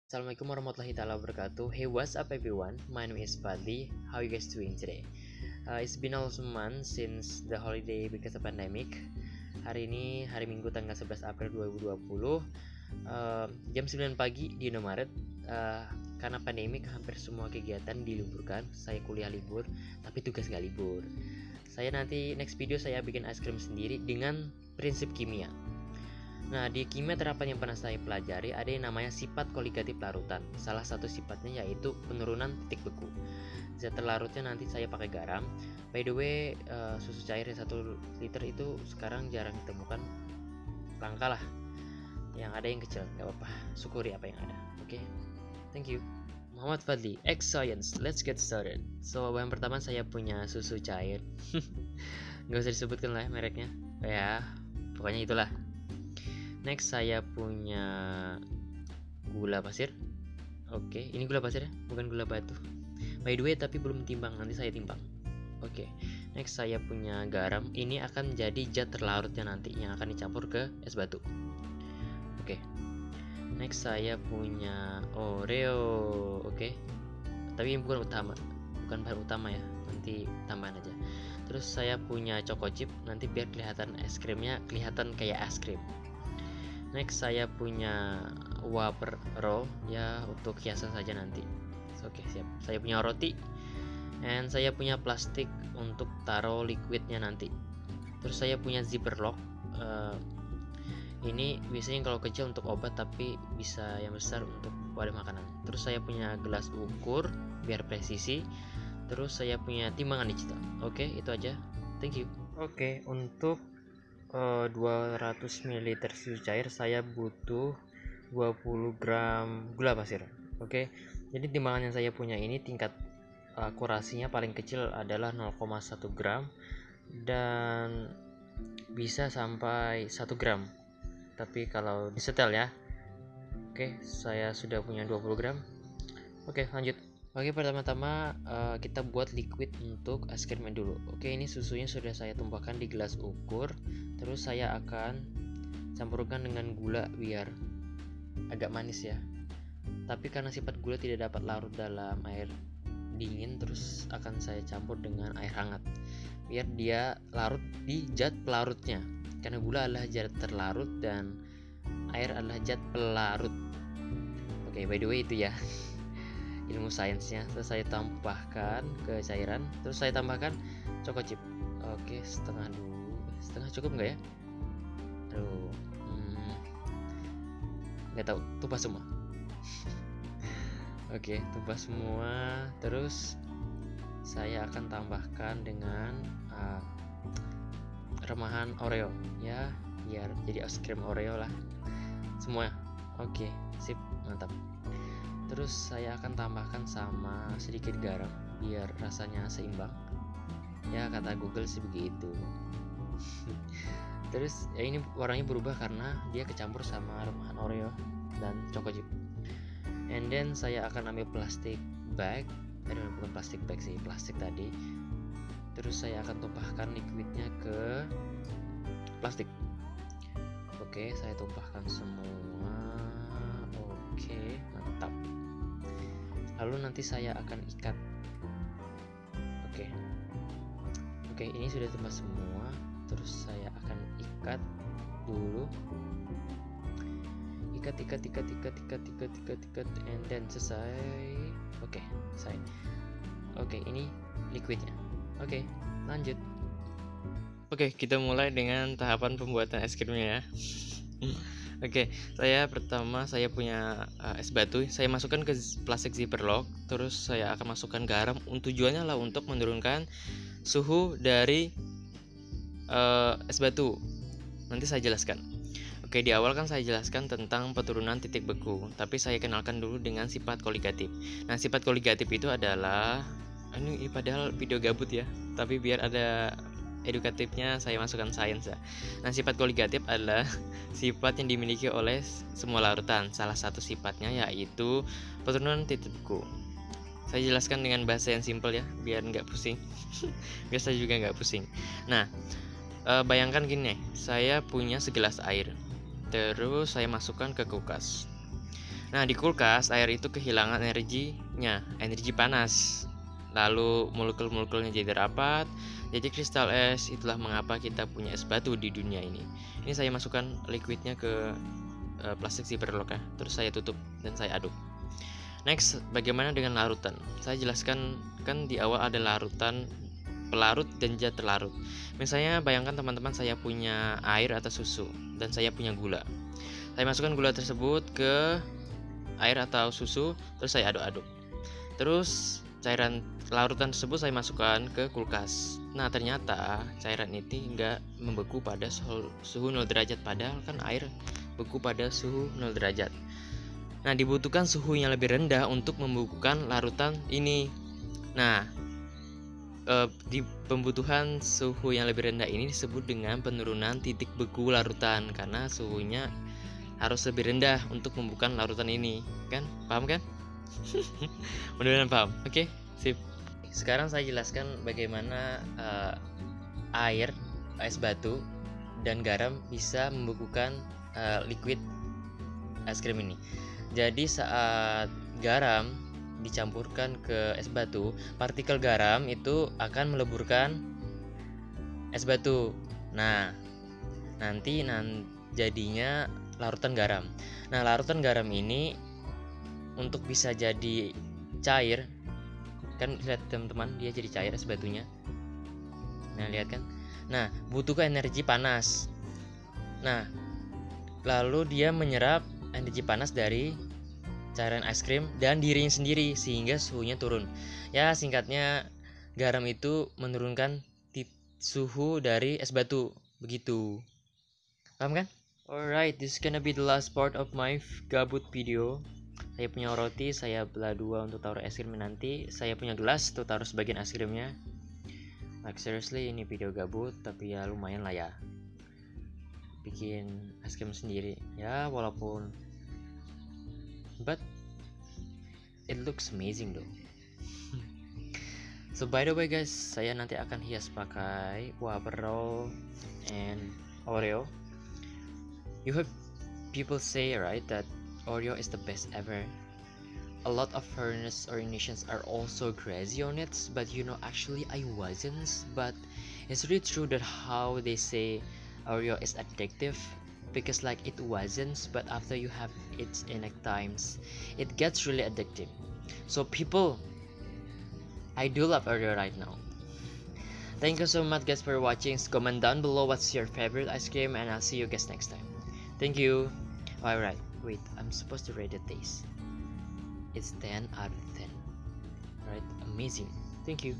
Assalamualaikum warahmatullahi wabarakatuh. Hey, what's up everyone? My name is Fadli. How you guys doing today? It's been almost a month since the holiday because of pandemic. Hari ini hari Minggu tanggal 11 April 2020, jam 9 pagi di Indomaret. Karena pandemik hampir semua kegiatan diliburkan. Saya kuliah libur, tapi tugas nggak libur. Saya nanti next video saya bikin es krim sendiri dengan prinsip kimia. Nah, di kimia terapan yang pernah saya pelajari ada yang namanya sifat koligatif larutan. Salah satu sifatnya yaitu penurunan titik beku. Zat terlarutnya nanti saya pakai garam. By the way, susu cair 1 liter itu sekarang jarang ditemukan, langka lah. Yang ada yang kecil, gak apa-apa, syukuri apa yang ada. Oke, thank you. Muhammad Fadli, X Science. Let's get started. So, bahan pertama saya punya susu cair. Gak usah disebutkan lah mereknya. Ya, pokoknya itulah. Next saya punya gula pasir. Oke, ini gula pasir ya, bukan gula batu. By the way, tapi belum timbang, nanti saya timbang. Oke, next saya punya garam. Ini akan jadi zat terlarutnya nanti yang akan dicampur ke es batu. Oke, next saya punya Oreo. Oke, tapi bukan utama, bukan bahan utama ya, nanti tambahan aja. Terus saya punya choco chip, nanti biar kelihatan es krimnya kelihatan kayak es krim. Next saya punya wafer roll ya, untuk hiasan saja nanti. Oke, siap. Saya punya roti, and saya punya plastik untuk taruh liquidnya nanti. Terus saya punya zipper lock. Ini biasanya kalau kecil untuk obat, tapi bisa yang besar untuk wadah makanan. Terus saya punya gelas ukur biar presisi. Terus saya punya timbangan digital. Oke, itu aja. Thank you. Oke, untuk 200 ml susu cair saya butuh 20 gram gula pasir. Oke, jadi timbangan yang saya punya ini tingkat akurasinya paling kecil adalah 0,1 gram dan bisa sampai 1 gram, tapi kalau disetel ya. Oke, saya sudah punya 20 gram. Oke, lanjut. Oke, pertama-tama kita buat liquid untuk es krimnya dulu. Oke, ini susunya sudah saya tumpahkan di gelas ukur. Terus saya akan campurkan dengan gula biar agak manis ya. Tapi karena sifat gula tidak dapat larut dalam air dingin, terus akan saya campur dengan air hangat biar dia larut di zat pelarutnya. Karena gula adalah zat terlarut dan air adalah zat pelarut. Oke, by the way itu ya ilmu sainsnya. Terus saya tambahkan ke cairan, terus saya tambahkan choco chip. Oke, setengah dulu. Setengah cukup nggak ya? Aduh, nggak tahu. Tumpah semua. Oke, tumpah semua. Terus saya akan tambahkan dengan remahan Oreo ya, biar jadi es krim Oreo lah semua. Oke, sip, mantap. Terus saya akan tambahkan sama sedikit garam biar rasanya seimbang. Ya, kata Google sih begitu. Terus ya ini warnanya berubah karena dia kecampur sama remahan Oreo dan choco chip. And then saya akan ambil plastik bag. Bukan plastik bag sih, plastik tadi. Terus saya akan tumpahkan liquidnya ke plastik. Oke, saya tumpahkan semua. Oke, mantap. Lalu nanti saya akan ikat. Oke, ini sudah tumpah semua. Terus saya akan ikat dulu. Ikat, and then selesai. Oke, selesai. Oke, ini liquidnya. Oke, lanjut. Oke, kita mulai dengan tahapan pembuatan es krimnya ya. Oke, pertama saya punya es batu. Saya masukkan ke plastik zipper lock. Terus saya akan masukkan garam. Tujuannya lah untuk menurunkan suhu dari es batu. Nanti saya jelaskan. Oke, di awal kan saya jelaskan tentang penurunan titik beku, tapi saya kenalkan dulu dengan sifat koligatif. Nah, sifat koligatif itu adalah ini padahal video gabut ya, tapi biar ada edukatifnya saya masukkan sains ya. Nah, sifat koligatif adalah sifat yang dimiliki oleh semua larutan. Salah satu sifatnya yaitu penurunan titik beku. Saya jelaskan dengan bahasa yang simpel ya, biar nggak pusing. Biar saya juga nggak pusing. Nah, bayangkan gini, saya punya segelas air. Terus saya masukkan ke kulkas. Nah, di kulkas air itu kehilangan energinya, energi panas. Lalu molekul-molekulnya jadi rapat, jadi kristal es. Itulah mengapa kita punya es batu di dunia ini. Ini saya masukkan liquidnya ke plastik zipper lock ya. Terus saya tutup dan saya aduk. Next, bagaimana dengan larutan? Saya jelaskan, kan di awal ada larutan, pelarut dan zat terlarut. Misalnya bayangkan teman-teman saya punya air atau susu dan saya punya gula. Saya masukkan gula tersebut ke air atau susu, terus saya aduk-aduk. Terus cairan larutan tersebut saya masukkan ke kulkas. Nah, ternyata cairan ini nggak membeku pada suhu 0 derajat, padahal kan air beku pada suhu 0 derajat. Nah, dibutuhkan suhu yang lebih rendah untuk membekukan larutan ini. Nah, di pembutuhan suhu yang lebih rendah ini disebut dengan penurunan titik beku larutan, karena suhunya harus lebih rendah untuk membuka larutan ini, kan? Paham kan? Mudah-mudahan paham. Oke, sip. Sekarang saya jelaskan bagaimana air, es batu, dan garam bisa membekukan liquid es krim ini. Jadi saat garam dicampurkan ke es batu, partikel garam itu akan meleburkan es batu. Nah, nanti jadinya larutan garam. Nah, larutan garam ini untuk bisa jadi cair, kan lihat teman-teman, dia jadi cair es batunya. Nah, lihat kan? Nah, butuh energi panas. Nah, lalu dia menyerap energi panas dari cairan es krim dan dirinya sendiri sehingga suhunya turun. Ya, singkatnya garam itu menurunkan suhu dari es batu, begitu. Paham kan? Alright, this is gonna be the last part of my gabut video. Saya punya roti, saya belah dua untuk taruh es krim nanti. Saya punya gelas untuk taruh sebagian es krimnya. Like seriously, ini video gabut, tapi ya lumayan lah ya. Bikin es krim sendiri, ya walaupun, but it looks amazing though. So by the way guys, saya nanti akan hias pakai wafer roll and Oreo. You heard people say, right, that Oreo is the best ever. A lot of foreigners or Indonesians are also crazy on it, but you know, actually I wasn't. But it's really true that how they say Oreo is addictive, because like it wasn't, but after you have it enough times, it gets really addictive. So people, I do love Oreo right now. Thank you so much guys for watching. Comment down below what's your favorite ice cream, and I'll see you guys next time. Thank you. Alright, wait, I'm supposed to rate the taste. It's 10 out of 10. Right? Amazing. Thank you.